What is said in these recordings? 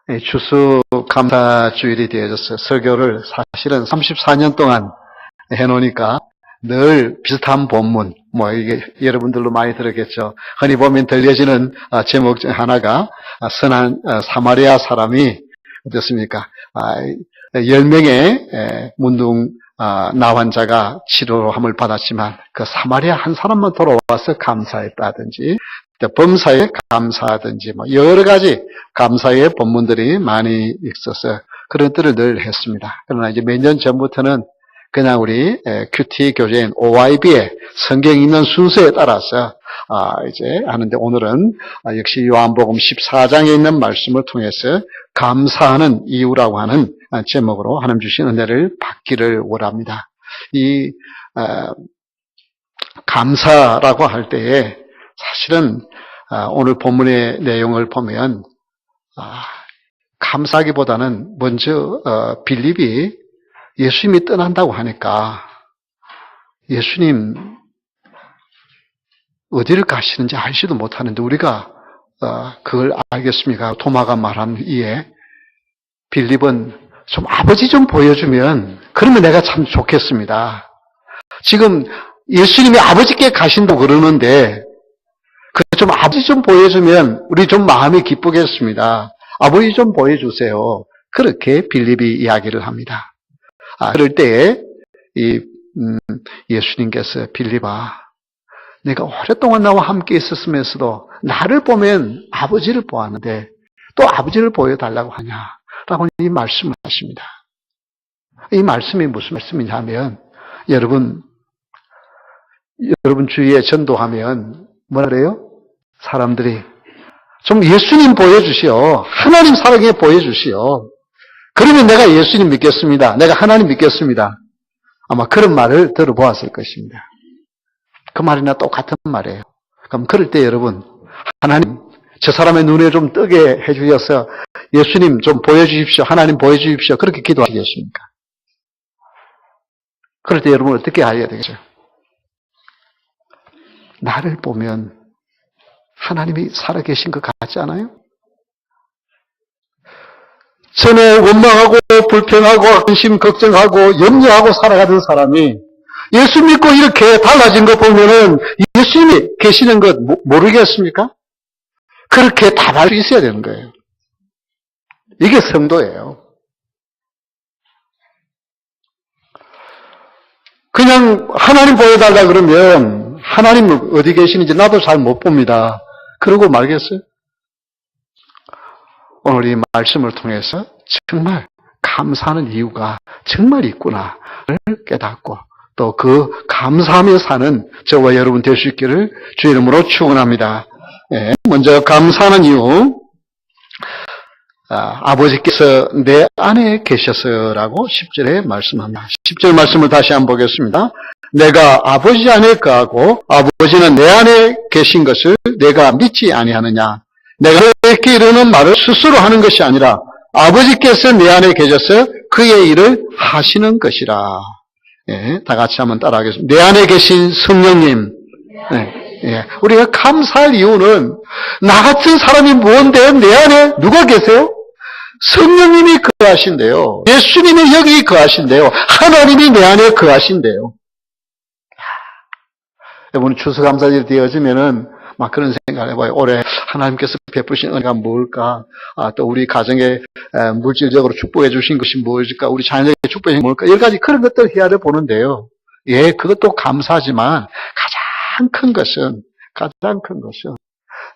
추수감사주일이 되어졌어요. 설교를 사실은 34년 동안 해놓으니까 늘 비슷한 본문, 이게 여러분들도 많이 들었겠죠. 흔히 보면 들려지는 제목 중 하나가 선한 사마리아 사람이 어떻습니까? 10명의 문둥 나환자가 치료함을 받았지만 그 사마리아 한 사람만 돌아와서 감사했다든지 범사에 감사하든지 여러 가지 감사의 본문들이 많이 있어서 그런 뜻을 늘 했습니다. 그러나 이제 몇 년 전부터는 그냥 우리 큐티 교재인 OYB의 성경 읽는 순서에 따라서 이제 하는데 오늘은 역시 요한복음 14장에 있는 말씀을 통해서 감사하는 이유라고 하는 제목으로 하나님 주신 은혜를 받기를 원합니다. 이 감사라고 할 때에 사실은 오늘 본문의 내용을 보면 감사하기보다는 먼저 빌립이 예수님이 떠난다고 하니까 예수님 어디를 가시는지 알지도 못하는데 우리가 그걸 알겠습니까? 토마가 말한 이에 빌립은 좀 아버지 좀 보여주면 그러면 내가 참 좋겠습니다. 지금 예수님이 아버지께 가신다고 그러는데 좀 아버지 좀 보여주면 우리 좀 마음이 기쁘겠습니다. 아버지 좀 보여주세요. 그렇게 빌립이 이야기를 합니다. 그럴 때에 예수님께서 빌립아, 내가 오랫동안 나와 함께 있었으면서도 나를 보면 아버지를 보았는데 또 아버지를 보여달라고 하냐라고 이 말씀을 하십니다. 이 말씀이 무슨 말씀이냐면 여러분 주위에 전도하면 뭐라 그래요? 사람들이 좀 예수님 보여주시오. 하나님 사랑에 보여주시오. 그러면 내가 예수님 믿겠습니다. 내가 하나님 믿겠습니다. 아마 그런 말을 들어보았을 것입니다. 그 말이나 똑같은 말이에요. 그럼 그럴 때 여러분, 하나님, 저 사람의 눈에 좀 뜨게 해주셔서 예수님 좀 보여주십시오. 하나님 보여주십시오. 그렇게 기도하시겠습니까? 그럴 때 여러분 어떻게 해야 되겠어요? 나를 보면 하나님이 살아계신 것 같지 않아요? 전에 원망하고 불평하고 근심 걱정하고 염려하고 살아가던 사람이 예수 믿고 이렇게 달라진 거 보면은 예수님이 계시는 것 모르겠습니까? 그렇게 답할 수 있어야 되는 거예요. 이게 성도예요. 그냥 하나님 보여달라 그러면 하나님 어디 계시는지 나도 잘 못 봅니다. 그러고 말겠어요? 오늘 이 말씀을 통해서 정말 감사하는 이유가 정말 있구나를 깨닫고 또 그 감사하며 사는 저와 여러분 될 수 있기를 주의 이름으로 축원합니다. 먼저 감사하는 이유, 아버지께서 내 안에 계셔서라고 10절에 말씀합니다. 10절 말씀을 다시 한번 보겠습니다. 내가 아버지 안에 거하고 아버지는 내 안에 계신 것을 내가 믿지 아니하느냐. 내가 이렇게 이르는 말을 스스로 하는 것이 아니라 아버지께서 내 안에 계셔서 그의 일을 하시는 것이라. 다 같이 한번 따라하겠습니다. 내 안에 계신 성령님. 우리가 감사할 이유는 나 같은 사람이 뭔데 내 안에 누가 계세요? 성령님이 거하신대요. 예수님이 여기 거하신대요. 하나님이 내 안에 거하신대요. 여러분 추수감사절이 되어지면은 막 그런 생각을 해봐요. 올해 하나님께서 베푸신 은혜가 뭘까? 또 우리 가정에 물질적으로 축복해 주신 것이 무엇일까? 우리 자녀에게 축복해 주신 뭘까? 여러 가지 그런 것들을 헤아려 보는데요. 그것도 감사하지만 가장 큰 것은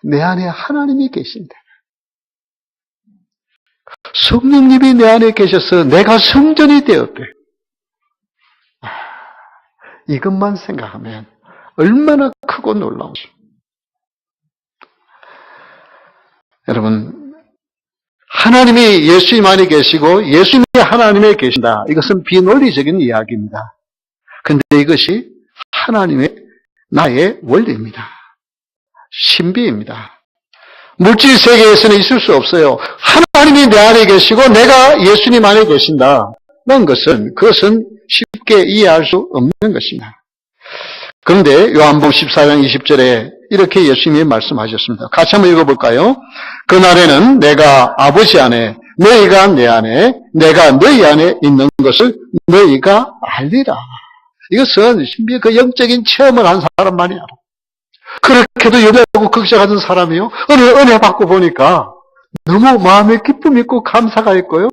내 안에 하나님이 계신다. 성령님이 내 안에 계셔서 내가 성전이 되었대. 이것만 생각하면 얼마나 크고 놀라우죠. 여러분, 하나님이 예수님 안에 계시고 예수님이 하나님에 계신다. 이것은 비논리적인 이야기입니다. 근데 이것이 하나님의 나의 원리입니다. 신비입니다. 물질 세계에서는 있을 수 없어요. 하나님이 내 안에 계시고 내가 예수님 안에 계신다. 그것은 쉽게 이해할 수 없는 것입니다. 그런데 요한복음 14장 20절에 이렇게 예수님이 말씀하셨습니다. 같이 한번 읽어볼까요? 그날에는 내가 아버지 안에 너희가 내 안에, 내가 너희 안에 있는 것을 너희가 알리라. 이것은 신비의 그 영적인 체험을 한 사람만이 알아. 그렇게도 예배하고 극작하던 사람이요. 은혜 받고 보니까 너무 마음에 기쁨이 있고 감사가 있고요.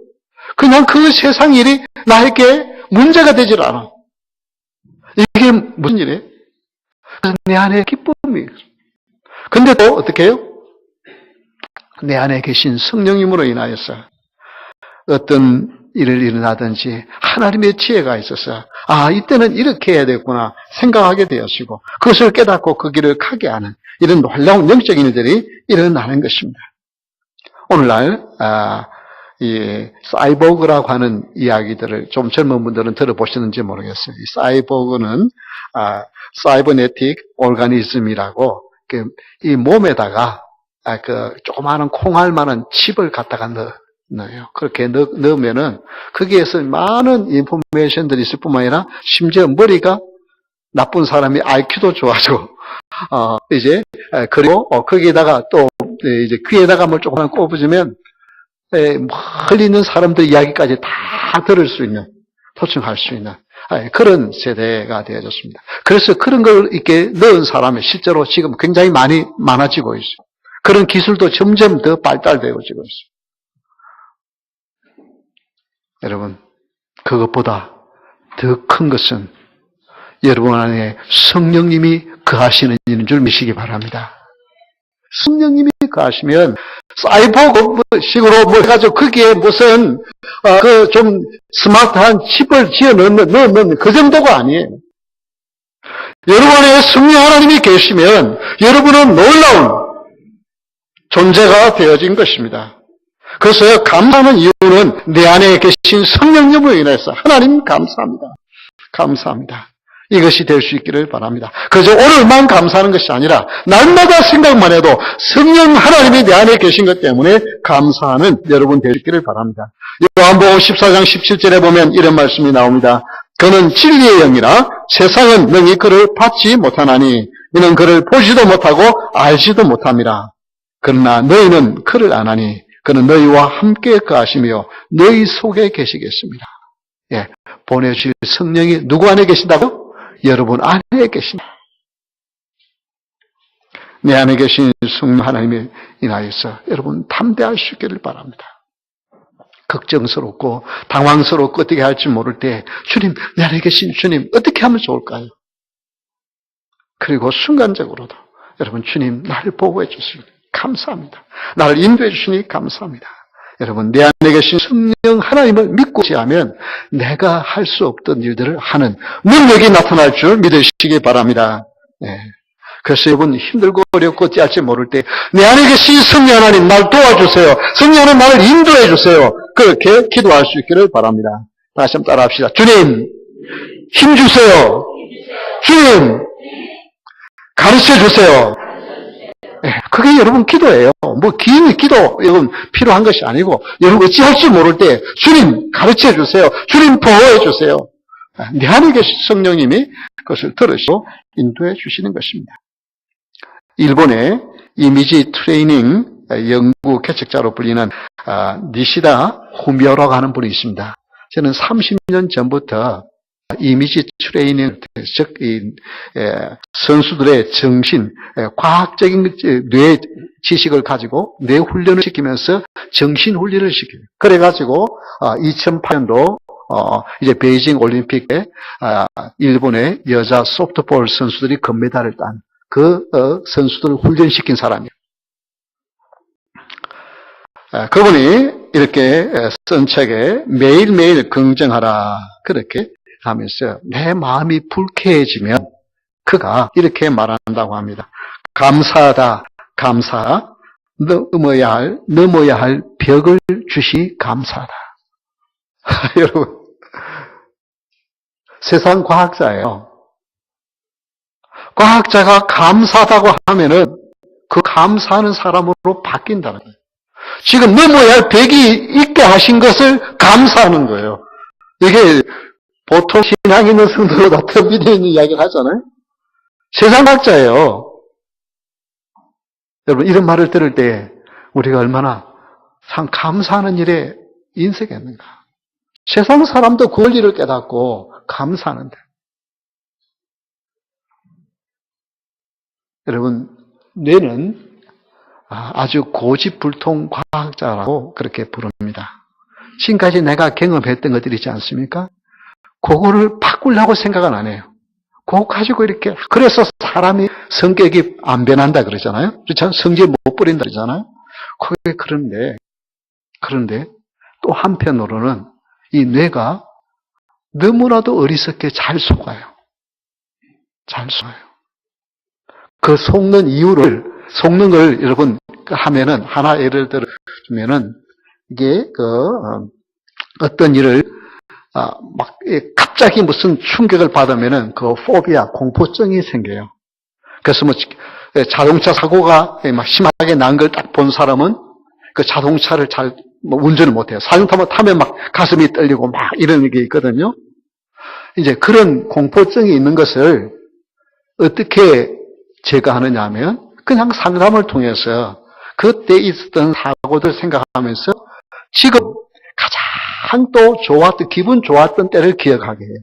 그냥 그 세상 일이 나에게 문제가 되질 않아. 이게 무슨 일이에요? 내 안에 기쁨이. 근데 또 어떻게 해요? 내 안에 계신 성령님으로 인하여서 어떤 일을 일어나든지 하나님의 지혜가 있어서 이때는 이렇게 해야 되겠구나 생각하게 되었고 그것을 깨닫고 그 길을 가게 하는 이런 놀라운 영적인 일들이 일어나는 것입니다. 오늘날 이 사이보그라고 하는 이야기들을 좀 젊은 분들은 들어보시는지 모르겠어요. 이 사이보그는 사이버네틱 오르가니즘이라고 이 몸에다가 그 조그마한 콩알만한 칩을 갖다가 넣어요. 그렇게 넣으면은 거기에서 많은 인포메이션들이 있을 뿐만 아니라 심지어 머리가 나쁜 사람이 IQ도 좋아지고 그리고 거기에다가 또 이제 귀에다가 뭘 조금만 꼽으면 멀리 있는 사람들 이야기까지 다 들을 수 있는, 도청할 수 있는 그런 세대가 되어졌습니다. 그래서 그런 걸 이렇게 넣은 사람이 실제로 지금 굉장히 많아지고 있어요. 그런 기술도 점점 더 발달되어지고 있어요. 여러분, 그것보다 더 큰 것은 여러분 안에 성령님이 거하시는 일인 줄 믿으시기 바랍니다. 성령님이 거하시면 사이보그식으로 뭐 해가지고 거기에 무슨 좀 스마트한 칩을 지어 넣는 그 정도가 아니에요. 여러분 안에 성령 하나님이 계시면 여러분은 놀라운 존재가 되어진 것입니다. 그래서 감사하는 이유는 내 안에 계신 성령님으로 인해서 하나님 감사합니다. 감사합니다. 이것이 될 수 있기를 바랍니다. 그저 오늘만 감사하는 것이 아니라 날마다 생각만 해도 성령 하나님이 내 안에 계신 것 때문에 감사하는 여러분 될 수 있기를 바랍니다. 요한복음 14장 17절에 보면 이런 말씀이 나옵니다. 그는 진리의 영이라 세상은 능히 그를 받지 못하나니 이는 그를 보지도 못하고 알지도 못함이라. 그러나 너희는 그를 아나니 그는 너희와 함께 거하시며 너희 속에 계시겠습니다. 보내주실 성령이 누구 안에 계신다고요? 여러분 안에 계십니다. 내 안에 계신 성령 하나님에 인하여서 여러분 담대할 수 있기를 바랍니다. 걱정스럽고 당황스럽고 어떻게 할지 모를 때 주님, 내 안에 계신 주님 어떻게 하면 좋을까요? 그리고 순간적으로도 여러분 주님 나를 보호해 주시니 감사합니다. 나를 인도해 주시니 감사합니다. 여러분 내 안에 계신 성령 하나님을 믿고 지하면 내가 할 수 없던 일들을 하는 능력이 나타날 줄 믿으시기 바랍니다. 그래서 여러분 힘들고 어렵고 어찌할지 모를 때 내 안에 계신 성령 하나님 날 도와주세요. 성령 하나님 나를 인도해 주세요. 그렇게 기도할 수 있기를 바랍니다. 다시 한번 따라합시다. 주님 힘주세요. 주님 가르쳐 주세요. 그게 여러분 기도예요. 뭐 긴 기도 여러분 필요한 것이 아니고 여러분 어찌할지 모를 때 주님 가르쳐 주세요. 주님 보호해 주세요. 내 안에 계신 성령님이 그것을 들으시고 인도해 주시는 것입니다. 일본의 이미지 트레이닝 연구 개척자로 불리는 니시다 후미오라고 하는 분이 있습니다. 저는 30년 전부터 이미지 트레이닝, 즉 선수들의 정신, 과학적인 뇌 지식을 가지고 뇌 훈련을 시키면서 정신 훈련을 시켜요. 그래가지고 2008년도 이제 베이징 올림픽에 일본의 여자 소프트볼 선수들이 금메달을 딴 그 선수들을 훈련시킨 사람이에요. 그분이 이렇게 쓴 책에 매일매일 긍정하라 그렇게 하면서 내 마음이 불쾌해지면 그가 이렇게 말한다고 합니다. 감사하다, 감사하다. 넘어야 할 벽을 주시 감사하다. 여러분, 세상 과학자예요. 과학자가 감사하다고 하면은 그 감사하는 사람으로 바뀐다는 거예요. 지금 넘어야 할 벽이 있게 하신 것을 감사하는 거예요. 이게 보통 신앙 있는 성도보다 더 믿어 있는 이야기를 하잖아요. 세상 과학자예요. 여러분 이런 말을 들을 때 우리가 얼마나 참 감사하는 일에 인색했는가? 세상 사람도 그 원리를 깨닫고 감사하는데. 여러분, 뇌는 아주 고집불통 과학자라고 그렇게 부릅니다. 지금까지 내가 경험했던 것들이 있지 않습니까? 그거를 바꾸려고 생각은 안 해요. 그거 가지고 이렇게, 그래서 사람이 성격이 안 변한다 그러잖아요. 그렇죠? 성질 못 부린다 그러잖아요. 그게 그런데 또 한편으로는 이 뇌가 너무나도 어리석게 잘 속아요. 잘 속아요. 그 속는 속는 걸 여러분 하면은, 하나 예를 들어주면은, 이게 어떤 일을, 갑자기 무슨 충격을 받으면은 포비아, 공포증이 생겨요. 그래서 자동차 사고가 막 심하게 난 걸 딱 본 사람은 그 자동차를 잘 운전을 못해요. 자동차 타면 막 가슴이 떨리고 막 이런 게 있거든요. 이제 그런 공포증이 있는 것을 어떻게 제거하느냐 하면 그냥 상담을 통해서 그때 있었던 사고들 생각하면서 지금 가장 또 기분 좋았던 때를 기억하게 해요.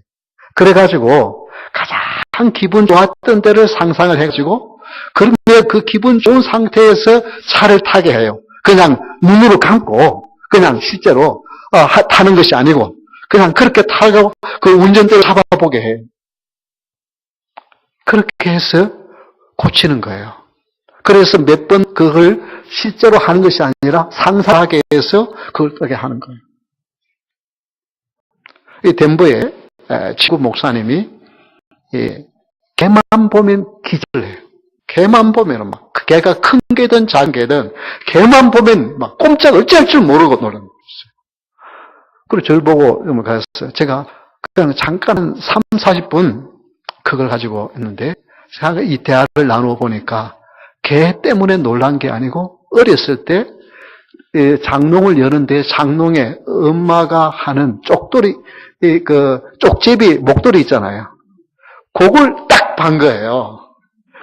그래가지고 가장 기분 좋았던 때를 상상을 해가지고 그러면 그 기분 좋은 상태에서 차를 타게 해요. 그냥 눈으로 감고 그냥 실제로 타는 것이 아니고 그냥 그렇게 타고 그 운전대를 잡아보게 해요. 그렇게 해서 고치는 거예요. 그래서 몇 번 그걸 실제로 하는 것이 아니라 상상하게 해서 그걸 하게 하는 거예요. 이 덴버에 지구 목사님이 개만 보면 기절을 해요. 개만 보면 막 개가 큰 개든 작은 개든 개만 보면 막 꼼짝 어찌할 줄 모르고 노는 거예요. 그리고 저를 보고 갔어요. 제가 그냥 잠깐 30-40분 그걸 가지고 했는데 제가 이 대화를 나누어 보니까 개 때문에 놀란 게 아니고 어렸을 때 장롱을 여는데 장롱에 엄마가 하는 쪽돌이 쪽제비 목도리 있잖아요. 그걸 딱 반 거예요.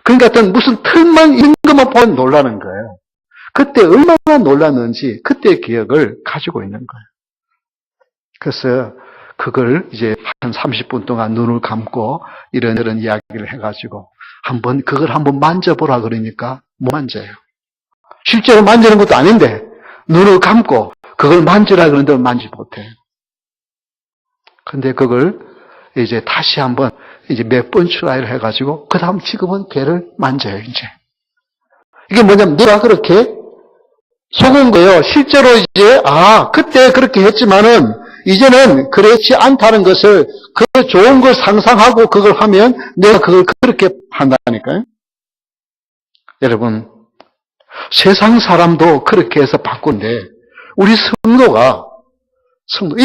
그러니까 어떤 무슨 틀만 있는 것만 보면 놀라는 거예요. 그때 얼마나 놀랐는지 그때의 기억을 가지고 있는 거예요. 그래서 그걸 이제 한 30분 동안 눈을 감고 이런 이야기를 해가지고 그걸 한번 만져보라 그러니까 못 만져요. 실제로 만지는 것도 아닌데 눈을 감고 그걸 만지라 그러는데 만지 못해요. 근데 그걸 이제 다시 한번 이제 몇 번 트라이를 해가지고 그 다음 지금은 개를 만져요. 이제 이게 뭐냐면 내가 그렇게 속은 거예요. 실제로 이제 그때 그렇게 했지만은 이제는 그렇지 않다는 것을 그 좋은 걸 상상하고 그걸 하면 내가 그걸 그렇게 한다니까요. 여러분 세상 사람도 그렇게 해서 바꾼데 우리 이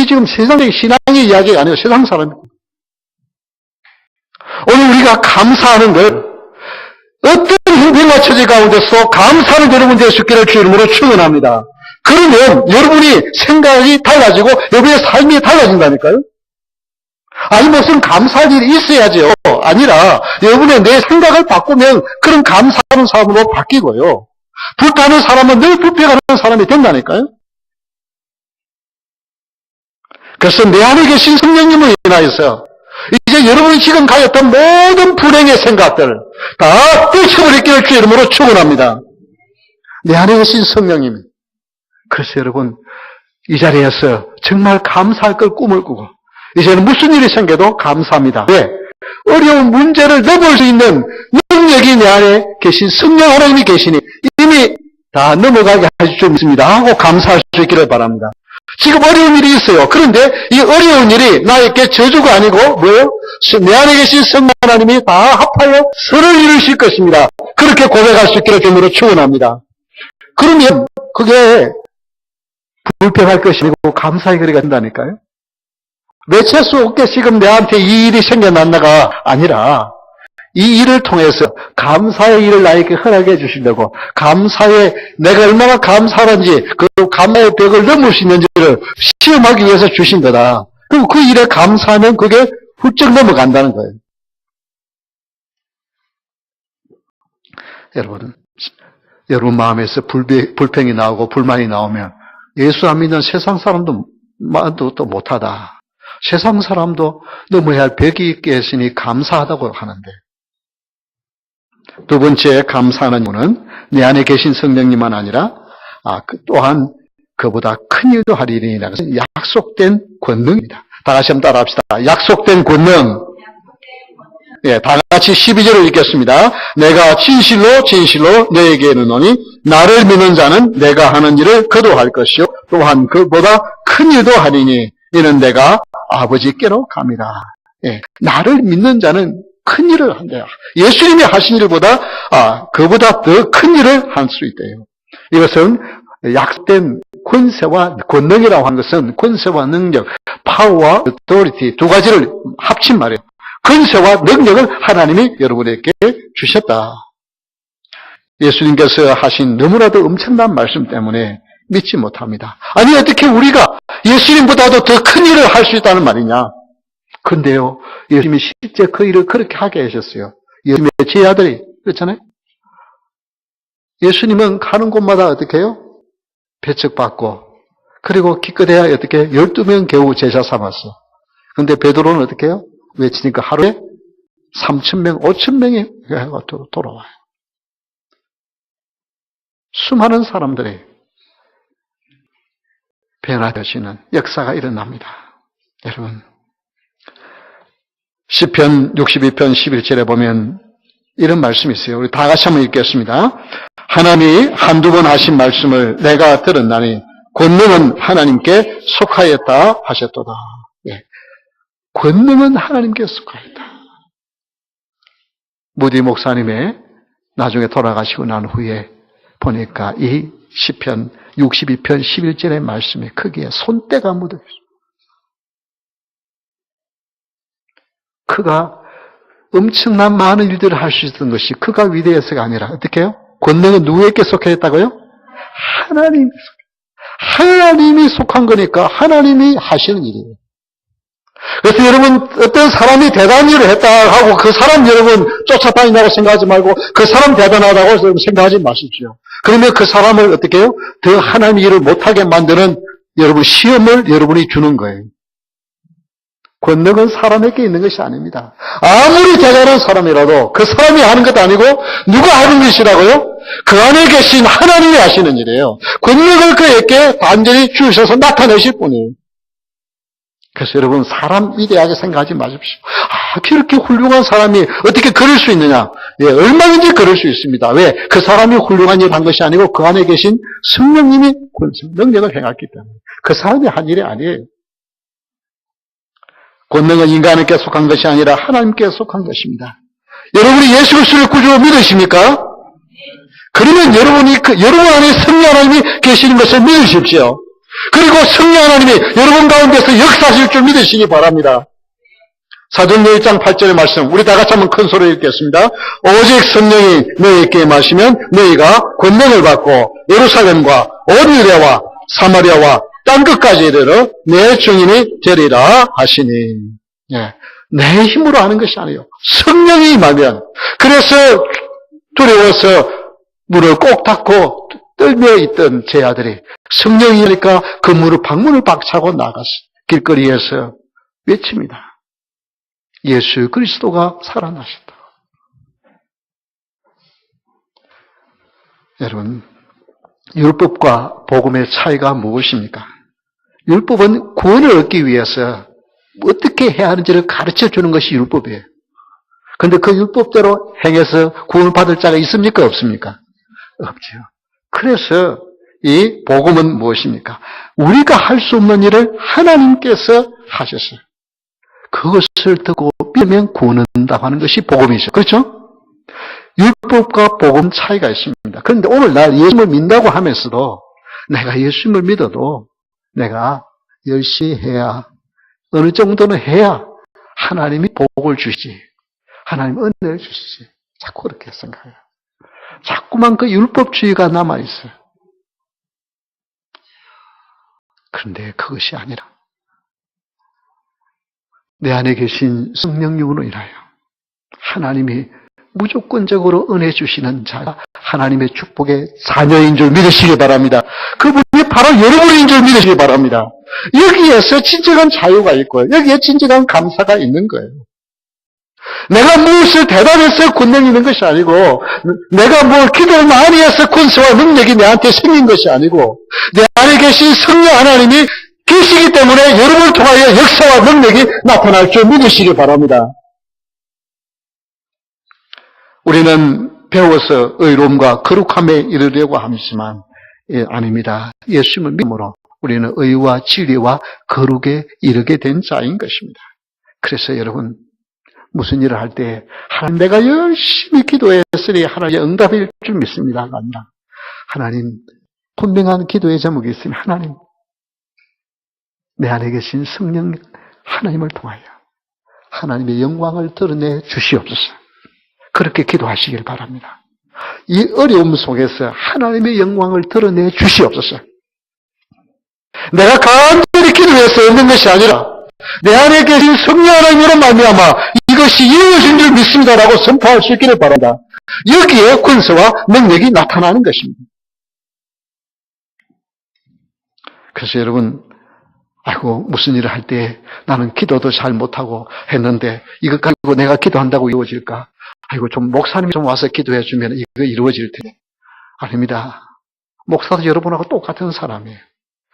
지금 세상의 신앙의 이야기가 아니고 세상 사람이 오늘 우리가 감사하는 걸 어떤 형편과 처지 가운데서 감사를 여러분 될 수 있기를 주 이름으로 축원합니다. 그러면 여러분이 생각이 달라지고 여러분의 삶이 달라진다니까요. 아니 무슨 감사할 일이 있어야죠. 아니라 여러분의 내 생각을 바꾸면 그런 감사하는 사람으로 바뀌고요. 불타는 사람은 늘 불평하는 사람이 된다니까요. 그래서 내 안에 계신 성령님을 인하여서 이제 여러분이 지금 가졌던 모든 불행의 생각들 다 떼쳐버리기를 주 이름으로 축원합니다. 내 안에 계신 성령님이. 그래서 여러분 이 자리에서 정말 감사할 걸 꿈을 꾸고 이제는 무슨 일이 생겨도 감사합니다. 왜? 어려운 문제를 넘을 수 있는 능력이 내 안에 계신 성령 하나님이 계시니 이미 다 넘어가게 하실 줄 믿습니다 하고 감사할 수 있기를 바랍니다. 지금 어려운 일이 있어요. 그런데 이 어려운 일이 나에게 저주가 아니고 뭐예요? 내 안에 계신 성령 하나님이 다 합하여 선을 이루실 것입니다. 그렇게 고백할 수 있기를 주님으로 축원합니다. 그러면 그게 불평할 것이 아니고 감사의 거리가 된다니까요. 매칠 수 없게 지금 내한테 이 일이 생겨났나가 아니라 이 일을 통해서 감사의 일을 나에게 허락해 주시려고 감사의 내가 얼마나 감사한지 그 감사의 벽을 넘을 수 있는지를 시험하기 위해서 주신 거다. 그리고 그 일에 감사하면 그게 훌쩍 넘어간다는 거예요. 여러분 마음에서 불평이 나오고 불만이 나오면 예수 안 믿는 세상 사람도 또 못하다. 세상 사람도 넘어야 할 벽이 있으니 감사하다고 하는데, 두 번째 감사하는 이유는 내 안에 계신 성령님만 아니라 또한 그보다 큰 일도 하리니라는 것은 약속된 권능입니다. 다 같이 한번 따라합시다. 약속된 권능. 예, 다 같이 12절을 읽겠습니다. 내가 진실로 너에게 이르노니 나를 믿는 자는 내가 하는 일을 그도 할 것이요 또한 그보다 큰 일도 하리니 이는 내가 아버지께로 갑니다. 예, 나를 믿는 자는 큰 일을 한대요. 예수님이 하신 일보다 그보다 더 큰 일을 할 수 있대요. 이것은 약속된 권세와 권능이라고 하는 것은 권세와 능력, 파워와 authority 두 가지를 합친 말이에요. 권세와 능력을 하나님이 여러분에게 주셨다. 예수님께서 하신 너무나도 엄청난 말씀 때문에 믿지 못합니다. 아니 어떻게 우리가 예수님보다도 더 큰 일을 할 수 있다는 말이냐. 근데요, 예수님이 실제 그 일을 그렇게 하게 하셨어요. 예수님의 제자들이 그렇잖아요. 예수님은 가는 곳마다 어떻게 해요? 배척받고 그리고 기껏해야 어떻게 12명 겨우 제자 삼았어. 근데 베드로는 어떻게 해요? 외치니까 하루에 3,000명, 5,000명이 돌아와요. 수많은 사람들이 변화되시는 역사가 일어납니다. 여러분, 시편 62편 11절에 보면 이런 말씀이 있어요. 우리 다 같이 한번 읽겠습니다. 하나님이 한두 번 하신 말씀을 내가 들었나니 권능은 하나님께 속하였다 하셨도다. 예. 권능은 하나님께 속하였다. 무디 목사님의 나중에 돌아가시고 난 후에 보니까 이 시편 62편 11절의 말씀에 크기에 손때가 묻어있어요. 그가 엄청난 많은 일들을 할 수 있었던 것이 그가 위대해서가 아니라 어떻게 해요? 권능은 누구에게 속하였다고요? 하나님이 속한 거니까 하나님이 하시는 일이에요. 그래서 여러분 어떤 사람이 대단한 일을 했다 하고 그 사람 여러분 쫓아다닌다고 생각하지 말고 그 사람 대단하다고 생각하지 마십시오. 그러면 그 사람을 어떻게 해요? 더 하나님의 일을 못하게 만드는 여러분 시험을 여러분이 주는 거예요. 권능은 사람에게 있는 것이 아닙니다. 아무리 대단한 사람이라도 그 사람이 하는 것도 아니고 누가 하는 것이라고요? 그 안에 계신 하나님이 하시는 일이에요. 권능을 그에게 단전히 주셔서 나타내실 뿐이에요. 그래서 여러분 사람 위대하게 생각하지 마십시오. 그렇게 훌륭한 사람이 어떻게 그럴 수 있느냐? 예, 얼마든지 그럴 수 있습니다. 왜? 그 사람이 훌륭한 일을 한 것이 아니고 그 안에 계신 성령님이 능력을 행했기 때문에 그 사람이 한 일이 아니에요. 권능은 인간에게 속한 것이 아니라 하나님께 속한 것입니다. 여러분이 예수 그리스도를 구주로 믿으십니까? 그러면 여러분 안에 성령 하나님이 계시는 것을 믿으십시오. 그리고 성령 하나님이 여러분 가운데서 역사하실 줄 믿으시기 바랍니다. 사도행전 1장 8절의 말씀 우리 다 같이 한번 큰 소리로 읽겠습니다. 오직 성령이 너희에게 임하시면 너희가 권능을 받고 예루살렘과 온 유대와 사마리아와 땅 끝까지 이르러 내 증인이 되리라 하시니. 예, 내 힘으로 하는 것이 아니에요. 성령이 임하면. 그래서 두려워서 문을 꼭 닫고 떨며 있던 제 아들이 성령이 오니까 그 문을 방문을 박차고 나갔어. 길거리에서 외칩니다. 예수 그리스도가 살아나셨다. 여러분, 율법과 복음의 차이가 무엇입니까? 율법은 구원을 얻기 위해서 어떻게 해야 하는지를 가르쳐 주는 것이 율법이에요. 그런데 그 율법대로 행해서 구원을 받을 자가 있습니까? 없습니까? 없죠. 그래서 이 복음은 무엇입니까? 우리가 할 수 없는 일을 하나님께서 하셨어요. 그것을 듣고 믿으면 구원한다고 하는 것이 복음이죠. 그렇죠? 율법과 복음 차이가 있습니다. 그런데 오늘날 예수님을 믿는다고 하면서도 내가 예수님을 믿어도 내가 열심히 해야 어느 정도는 해야 하나님이 복을 주시지. 하나님 은혜를 주시지. 자꾸 그렇게 생각해요. 자꾸만 그 율법주의가 남아있어요. 그런데 그것이 아니라 내 안에 계신 성령님으로 인하여 하나님이 무조건적으로 은혜 주시는 자가 하나님의 축복의 자녀인 줄 믿으시기 바랍니다. 그분이 바로 여러분인 줄 믿으시기 바랍니다. 여기에서 진정한 자유가 있고요. 여기에 진정한 감사가 있는 거예요. 내가 무엇을 대단해서 권능이 있는 것이 아니고, 내가 뭘 기도를 많이 해서 권세와 능력이 내한테 생긴 것이 아니고, 내 안에 계신 성령 하나님이 계시기 때문에 여러분을 통하여 역사와 능력이 나타날 줄 믿으시기 바랍니다. 우리는 배워서 의로움과 거룩함에 이르려고 하지만 아닙니다. 예수님을 믿음으로 우리는 의와 진리와 거룩에 이르게 된 자인 것입니다. 그래서 여러분, 무슨 일을 할 때 하나님 내가 열심히 기도했으니 하나님의 응답일 줄 믿습니다가 아니라 하나님 분명한 기도의 제목이 있으면 하나님 내 안에 계신 성령 하나님을 통하여 하나님의 영광을 드러내 주시옵소서. 그렇게 기도하시길 바랍니다. 이 어려움 속에서 하나님의 영광을 드러내 주시옵소서. 내가 간절히 기도해서 얻는 것이 아니라 내 안에 계신 성령 하나님으로 말미암아 이것이 이루어진 줄 믿습니다라고 선포할 수 있기를 바랍니다. 여기에 권세와 능력이 나타나는 것입니다. 그래서 여러분, 아이고 무슨 일을 할 때 나는 기도도 잘 못하고 했는데 이것 가지고 내가 기도한다고 이루어질까? 아이고 좀 목사님이 좀 와서 기도해 주면 이거 이루어질 텐데. 아닙니다. 목사도 여러분하고 똑같은 사람이에요.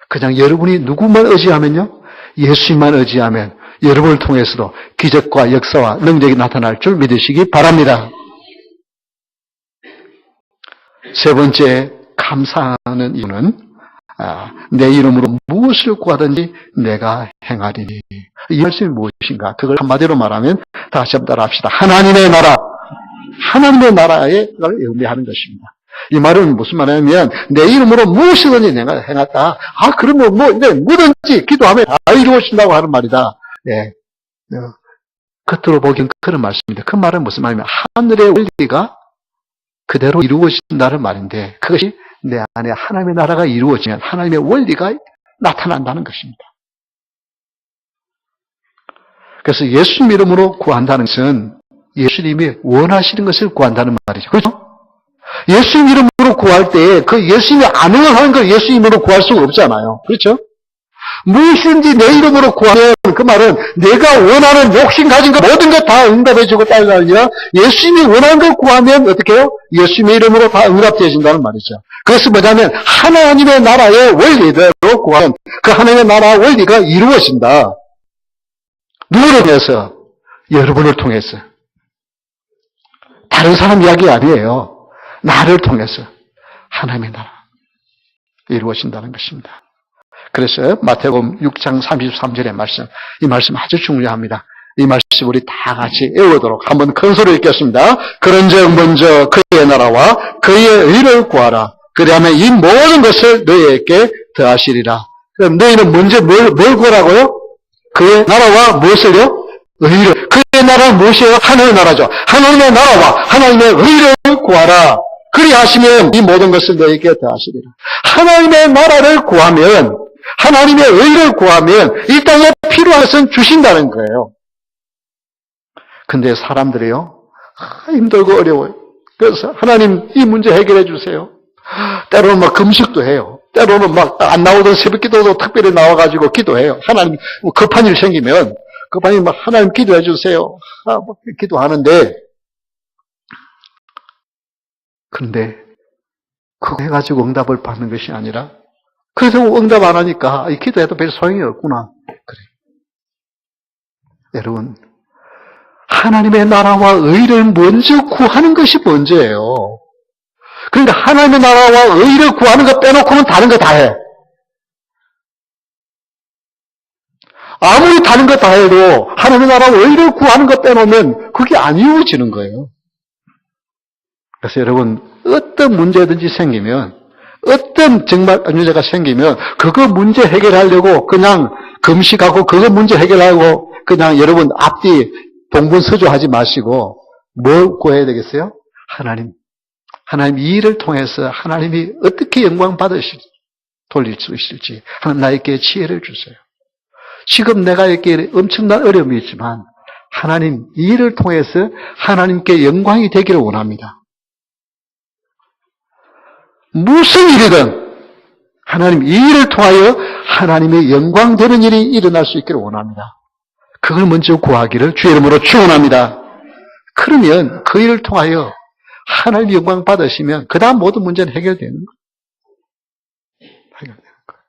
그냥 여러분이 누구만 의지하면요, 예수님만 의지하면 여러분을 통해서도 기적과 역사와 능력이 나타날 줄 믿으시기 바랍니다. 세 번째, 감사하는 이유는 내 이름으로 무엇을 구하든지 내가 행하리니. 이 말씀이 무엇인가? 그걸 한마디로 말하면 다시 한번 따라합시다. 하나님의 나라, 하나님의 나라에 그걸 의미하는 것입니다. 이 말은 무슨 말이냐면 내 이름으로 무엇이든지 내가 행했다. 그러면 뭐든지 기도하면 다 이루어진다고 하는 말이다. 예. 겉으로 보기엔 그런 말씀입니다. 그 말은 무슨 말이냐면 하늘의 원리가 그대로 이루어진다는 말인데 그것이 내 안에 하나님의 나라가 이루어지면 하나님의 원리가 나타난다는 것입니다. 그래서 예수님 이름으로 구한다는 것은 예수님이 원하시는 것을 구한다는 말이죠. 그렇죠? 예수님 이름으로 구할 때 그 예수님이 안 원하는 걸 예수님 이름으로 구할 수가 없잖아요. 그렇죠? 무엇인지 내 이름으로 구하면 그 말은 내가 원하는 욕심 가진 것 모든 것 다 응답해주고 따르가 아니라 예수님이 원하는 걸 구하면 어떻게 해요? 예수님의 이름으로 다 응답되어진다는 말이죠. 그것은 뭐냐면 하나님의 나라의 원리대로 구하면 그 하나님의 나라의 원리가 이루어진다. 누구를 통해서? 여러분을 통해서. 다른 사람 이야기 아니에요. 나를 통해서 하나님의 나라 이루어진다는 것입니다. 그래서 마태복음 6장 33절의 말씀, 이 말씀 아주 중요합니다. 이 말씀 우리 다 같이 외우도록 한번 큰 소리 읽겠습니다. 그런즉 먼저 그의 나라와 그의 의를 구하라. 그리하면 이 모든 것을 너희에게 더하시리라. 그럼 너희는 먼저 뭘 구하라고요? 그의 나라와 무엇을요? 의를. 그의 나라는 무엇이에요? 하나님의 나라죠. 하나님의 나라와 하나님의 의를 구하라. 그리하시면 이 모든 것을 너희에게 더하시리라. 하나님의 나라를 구하면, 하나님의 의를 구하면 이 땅에 필요한 것은 주신다는 거예요. 근데 사람들이요, 힘들고 어려워요. 그래서 하나님 이 문제 해결해 주세요. 때로는 막 금식도 해요. 때로는 막 안 나오던 새벽 기도도 특별히 나와가지고 기도해요. 하나님 급한 일 생기면 급한 일 막 하나님 기도해 주세요. 기도하는데 그런데 그거 해가지고 응답을 받는 것이 아니라 그래서 응답 안 하니까 이 기도해도 별 소용이 없구나. 그래. 여러분, 하나님의 나라와 의를 먼저 구하는 것이 먼저예요. 그러니까 하나님의 나라와 의를 구하는 것 빼놓고는 다른 거 다 해. 아무리 다른 거 다 해도 하나님의 나라와 의를 구하는 것 빼놓으면 그게 안 이루어지는 거예요. 그래서 여러분, 어떤 문제든지 생기면, 어떤 정말 문제가 생기면 그거 문제 해결하려고 그냥 금식하고 그거 문제 해결하고 그냥 여러분 앞뒤 동분서주하지 마시고 뭘 구해야 되겠어요? 하나님 이 일을 통해서 하나님이 어떻게 영광 받으실지 돌릴 수 있을지 하나님 나에게 지혜를 주세요. 지금 내가 이렇게 엄청난 어려움이 있지만 하나님 이 일을 통해서 하나님께 영광이 되기를 원합니다. 무슨 일이든 하나님 이 일을 통하여 하나님의 영광 되는 일이 일어날 수 있기를 원합니다. 그걸 먼저 구하기를 주의 이름으로 축원합니다. 그러면 그 일을 통하여 하나님 영광 받으시면 그 다음 모든 문제는 해결되는 거예요. 해결되는 거예요.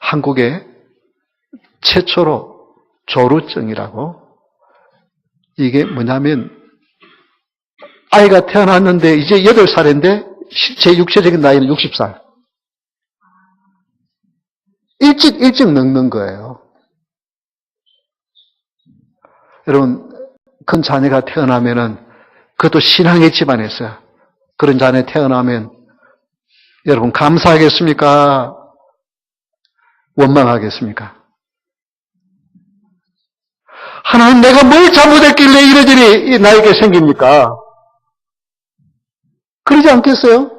한국에 최초로 조루증이라고, 이게 뭐냐면 아이가 태어났는데 이제 8살인데 제 육체적인 나이는 60살. 일찍 늙는 거예요. 여러분, 큰 자녀가 태어나면은, 그것도 신앙의 집안에서 그런 자녀 태어나면 여러분 감사하겠습니까? 원망하겠습니까? 하나님, 내가 뭘 잘못했길래 이런 일이 나에게 생깁니까? 그러지 않겠어요?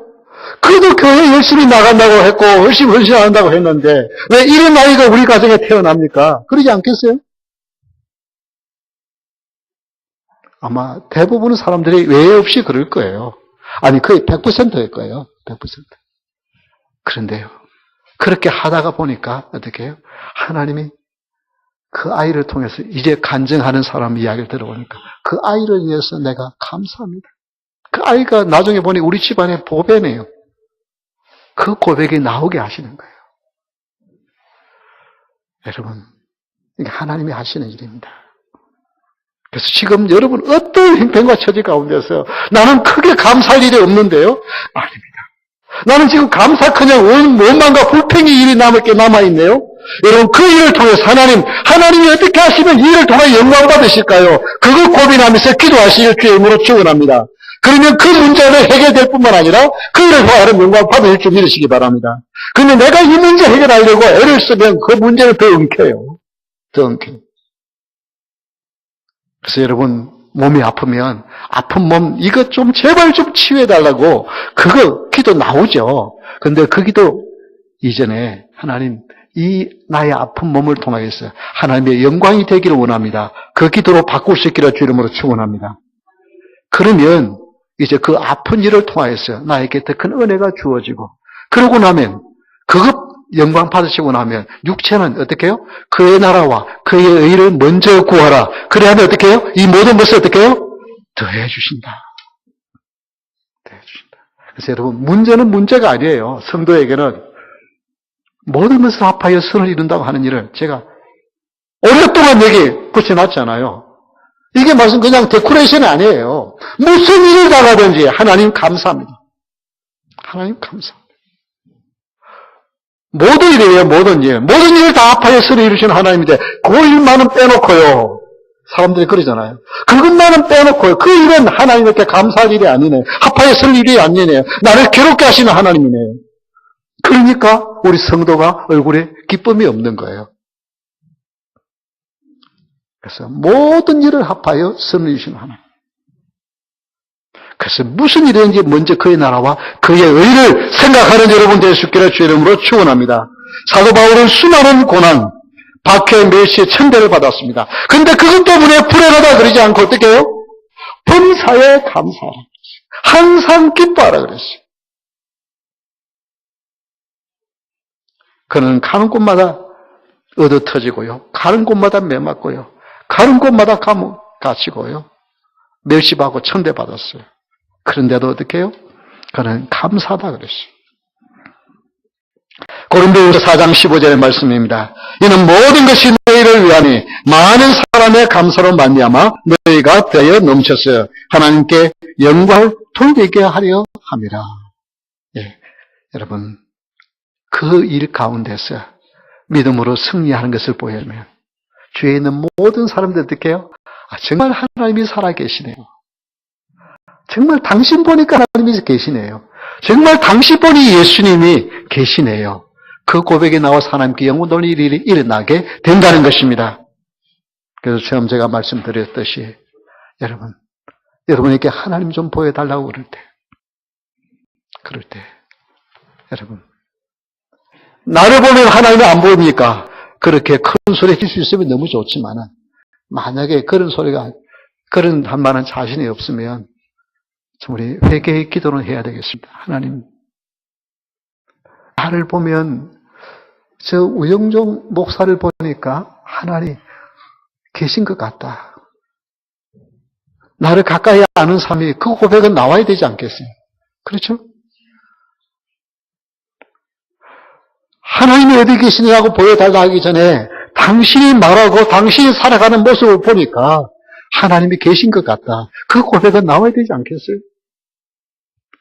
그래도 교회 열심히 나간다고 했고 열심히 헌신한다고 했는데 왜 이런 아이가 우리 가정에 태어납니까? 그러지 않겠어요? 아마 대부분의 사람들이 외회 없이 그럴 거예요. 아니, 거의 100%일 거예요. 100%. 그런데요, 그렇게 하다가 보니까 어떻게 해요? 하나님이 그 아이를 통해서 이제 간증하는 사람 이야기를 들어보니까 그 아이를 위해서 내가 감사합니다. 그 아이가 나중에 보니 우리 집안의 보배네요. 그 고백이 나오게 하시는 거예요. 여러분, 이게 하나님이 하시는 일입니다. 그래서 지금 여러분 어떤 형편과 처지 가운데서 나는 크게 감사할 일이 없는데요? 아닙니다. 나는 지금 감사커녕 원망과 불평의 일이 남아있네요. 여러분, 그 일을 통해서 하나님이 어떻게 하시면 이 일을 통해 영광 받으실까요? 그걸 고민하면서 기도하시길 주의 이름으로 축원합니다. 그러면 그 문제는 해결될 뿐만 아니라 그 일을 통하여 영광 받으실 줄 믿으시기 바랍니다. 그런데 내가 이 문제 해결하려고 애를 쓰면 그 문제는 더 엉켜요. 더 엉켜요. 그래서 여러분, 몸이 아프면 아픈 몸 이것 좀 제발 좀 치유해달라고 그거 기도 나오죠. 그런데 그 기도 이전에 하나님, 이 나의 아픈 몸을 통하여서 하나님의 영광이 되기를 원합니다. 그 기도로 바꿀 수 있기를 주 이름으로 축원합니다. 그러면 이제 그 아픈 일을 통하여서 나에게 더 큰 은혜가 주어지고, 그러고 나면 그것 영광 받으시고 나면 육체는 어떻게 해요? 그의 나라와 그의 의를 먼저 구하라. 그래야 하면 어떻게 해요? 이 모든 것을 어떻게 해요? 더해 주신다. 더해 주신다. 그래서 여러분, 문제는 문제가 아니에요. 성도에게는 모든 것을 합하여 선을 이룬다고 하는 일을 제가 오랫동안 여기 붙여놨잖아요. 이게 무슨 그냥 데코레이션이 아니에요. 무슨 일을 당하든지 하나님 감사합니다. 하나님 감사합니다. 모든 일이에요, 모든 일. 모든 일을 다 합하여 선을 이루시는 하나님인데 그 일만은 빼놓고요. 사람들이 그러잖아요. 그것만은 빼놓고요. 그 일은 하나님께 감사할 일이 아니네요. 합하여 선을 일이 아니네요. 나를 괴롭게 하시는 하나님이네요. 그러니까 우리 성도가 얼굴에 기쁨이 없는 거예요. 그래서 모든 일을 합하여 선을 이루시는 하나님. 그래서 무슨 일이든지 먼저 그의 나라와 그의 의를 생각하는 여러분 될 수 있기를 주의 이름으로 축원합니다. 사도 바울은 수많은 고난, 박해, 멸시의 천대를 받았습니다. 그런데 그것 때문에 불행하다 그러지 않고 어떻게 해요? 범사에 감사하라. 항상 기뻐하라 그랬어요. 그는 가는 곳마다 얻어 터지고요. 가는 곳마다 매맞고요. 가는 곳마다 감옥 갇히고요. 멸시받고 천대받았어요. 그런데도 어떻게 해요? 그는 감사하다 그랬어요. 고린도후서 4장 15절의 말씀입니다. 이는 모든 것이 너희를 위하니 많은 사람의 감사로 말미암아 너희가 되어 넘쳐서 하나님께 영광을 돌리게 하려 함이라. 예, 여러분, 그 일 가운데서 믿음으로 승리하는 것을 보이면 주위에 있는 모든 사람들 어떻게 해요? 정말 하나님이 살아계시네요. 정말 당신 보니까 하나님이 계시네요. 정말 당신 보니 예수님이 계시네요. 그 고백이 나와서 하나님께 영혼 돌릴 일이 일어나게 된다는 것입니다. 그래서 처음 제가 말씀드렸듯이 여러분에게 하나님 좀 보여달라고 그럴 때 여러분, 나를 보면 하나님이 안 보입니까? 그렇게 큰 소리 칠 수 있으면 너무 좋지만은 만약에 그런 소리가 그런 한 말은 자신이 없으면 우리 회개의 기도는 해야 되겠습니다. 하나님, 나를 보면 저 우영종 목사를 보니까 하나님 계신 것 같다. 나를 가까이 아는 사람이 그 고백은 나와야 되지 않겠어요? 그렇죠? 하나님이 어디 계시냐고 보여달라 하기 전에 당신이 말하고 당신이 살아가는 모습을 보니까 하나님이 계신 것 같다. 그 고백은 나와야 되지 않겠어요?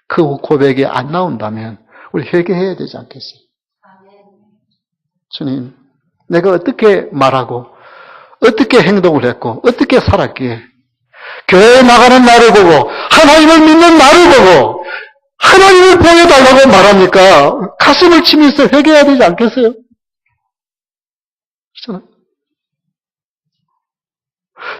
그 고백이 안 나온다면 우리 회개해야 되지 않겠어요? 주님, 내가 어떻게 말하고 어떻게 행동을 했고 어떻게 살았기에 교회에 나가는 나를 보고 하나님을 믿는 나를 보고 하나님을 보여달라고 말합니까? 가슴을 치면서 회개해야 되지 않겠어요? 그렇잖아요.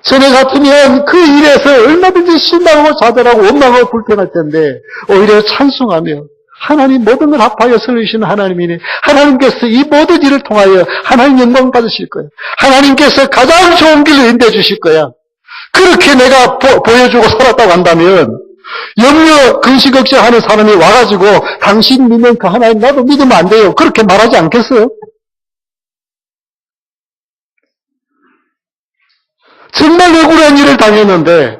전에 같으면 그 일에서 얼마든지 실망하고 좌절하고 원망하고 불평할 텐데 오히려 찬송하며 하나님 모든 걸 합하여 설리시는 하나님이니 하나님께서 이 모든 일을 통하여 하나님 영광 받으실 거예요. 하나님께서 가장 좋은 길로 인도해 주실 거야. 그렇게 내가 보여주고 살았다고 한다면 염려, 근심, 걱정하는 사람이 와가지고 당신 믿는 그 하나님 나도 믿으면 안 돼요. 그렇게 말하지 않겠어요? 정말 억울한 일을 당했는데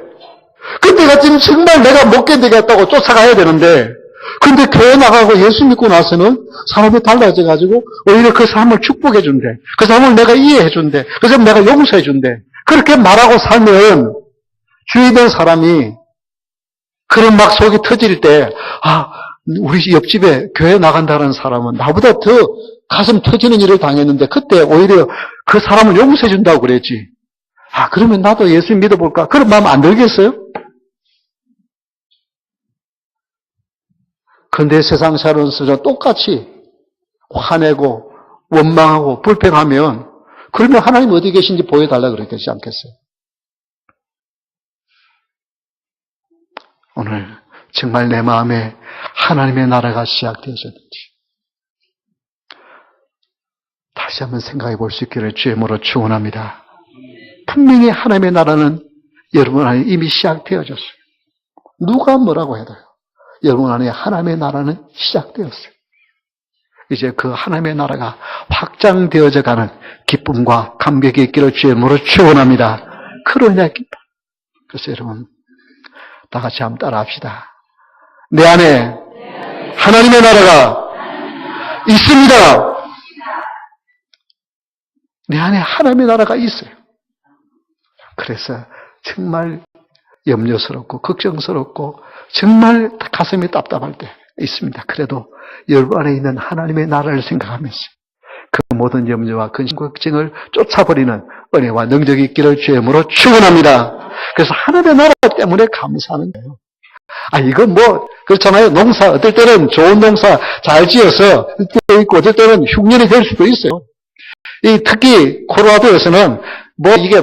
그때 같으면 정말 내가 못 견디겠다고 쫓아가야 되는데 근데 교회 나가고 예수 믿고 나서는 사람이 달라져가지고 오히려 그 사람을 축복해 준대. 그 사람을 내가 이해해 준대. 그 사람 내가 용서해 준대. 그렇게 말하고 살면 주위에 있는 사람이 그런 막 속이 터질 때 우리 옆집에 교회 나간다는 사람은 나보다 더 가슴 터지는 일을 당했는데 그때 오히려 그 사람을 용서해 준다고 그랬지. 그러면 나도 예수 믿어볼까? 그런 마음 안 들겠어요? 그런데 세상 사람은 똑같이 화내고 원망하고 불평하면 그러면 하나님 어디 계신지 보여달라 그러겠지 않겠어요? 오늘 정말 내 마음에 하나님의 나라가 시작되어졌는지 다시 한번 생각해 볼 수 있기를 주의 이름으로 축원합니다. 분명히 하나님의 나라는 여러분 안에 이미 시작되어졌어요. 누가 뭐라고 해도요. 여러분 안에 하나님의 나라는 시작되었어요. 이제 그 하나님의 나라가 확장되어져 가는 기쁨과 감격이 있기를 주의 이름으로 축원합니다. 그러냐 기쁨. 그래서 여러분 다 같이 한번 따라합시다. 내 안에 하나님의 나라가 있습니다. 내 안에 하나님의 나라가 있어요. 그래서 정말 염려스럽고 걱정스럽고 정말 가슴이 답답할 때 있습니다. 그래도 여러분 안에 있는 하나님의 나라를 생각하면서 그 모든 염려와 근심 걱정을 쫓아버리는 은혜와 능력이 있기를 주의 이름으로 축원합니다. 그래서 하나님의 나라 때문에 감사하는 거예요. 이건 그렇잖아요. 농사, 어떨 때는 좋은 농사 잘 지어서 있고, 어떨 때는 흉년이 될 수도 있어요. 특히 콜로라도에서는 이게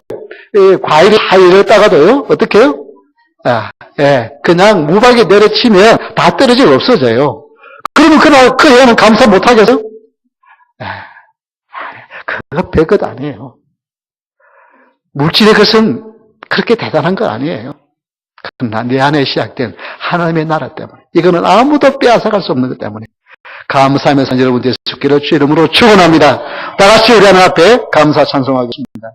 과일을 다 열었다가도요, 어떻게 해요? 그냥 무박에 내려치면 다 떨어지고 없어져요. 그러면 그 해는 감사 못 하겠어요? 그거 별것 아니에요. 물질의 것은 그렇게 대단한 거 아니에요. 그러나 내 안에 시작된 하나님의 나라 때문에 이거는 아무도 빼앗아갈 수 없는 것 때문에 감사하면서 여러분 되셨기를 주의 이름으로 축원합니다. 다 같이 우리 하나님 앞에 감사 찬송하겠습니다.